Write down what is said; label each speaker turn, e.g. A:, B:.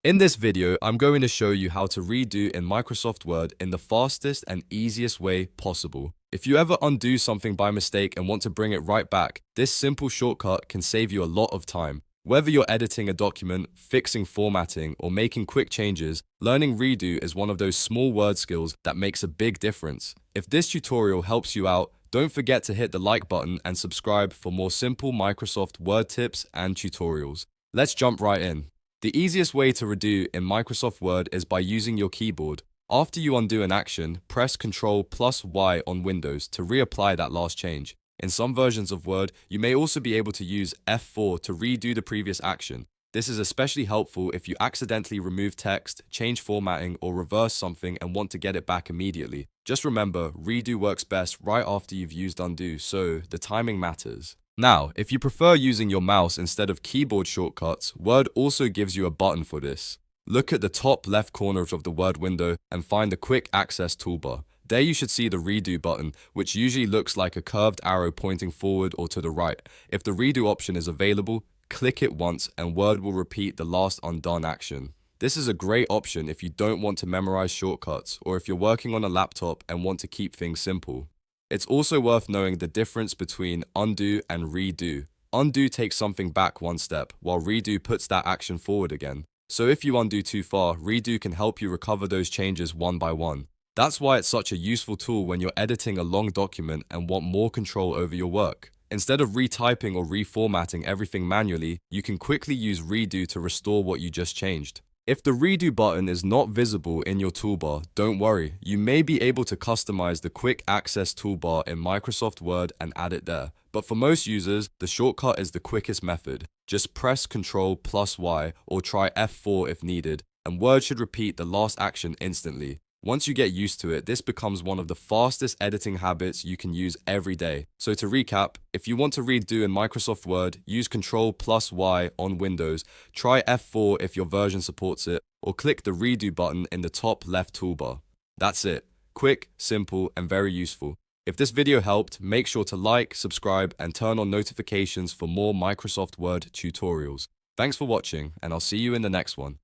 A: In this video, I'm going to show you how to redo in Microsoft Word in the fastest and easiest way possible. If you ever undo something by mistake and want to bring it right back, this simple shortcut can save you a lot of time. Whether you're editing a document, fixing formatting, or making quick changes, learning redo is one of those small word skills that makes a big difference. If this tutorial helps you out, don't forget to hit the like button and subscribe for more simple Microsoft Word tips and tutorials. Let's jump right in. The easiest way to redo in Microsoft Word is by using your keyboard. After you undo an action, press Ctrl+Y on Windows to reapply that last change. In some versions of Word, you may also be able to use F4 to redo the previous action. This is especially helpful if you accidentally remove text, change formatting, or reverse something and want to get it back immediately. Just remember, redo works best right after you've used undo, so the timing matters. Now, if you prefer using your mouse instead of keyboard shortcuts, Word also gives you a button for this. Look at the top left corner of the Word window and find the Quick Access Toolbar. There you should see the Redo button, which usually looks like a curved arrow pointing forward or to the right. If the Redo option is available, click it once and Word will repeat the last Undone action. This is a great option if you don't want to memorize shortcuts or if you're working on a laptop and want to keep things simple. It's also worth knowing the difference between undo and redo. Undo takes something back one step, while redo puts that action forward again. So if you undo too far, redo can help you recover those changes one by one. That's why it's such a useful tool when you're editing a long document and want more control over your work. Instead of retyping or reformatting everything manually, you can quickly use redo to restore what you just changed. If the redo button is not visible in your toolbar, don't worry. You may be able to customize the Quick Access Toolbar in Microsoft Word and add it there. But for most users, the shortcut is the quickest method. Just press Ctrl+Y or try F4 if needed, and Word should repeat the last action instantly. Once you get used to it, this becomes one of the fastest editing habits you can use every day. So to recap, if you want to redo in Microsoft Word, use Ctrl+Y on Windows, try F4 if your version supports it, or click the Redo button in the top left toolbar. That's it. Quick, simple, and very useful. If this video helped, make sure to like, subscribe, and turn on notifications for more Microsoft Word tutorials. Thanks for watching, and I'll see you in the next one.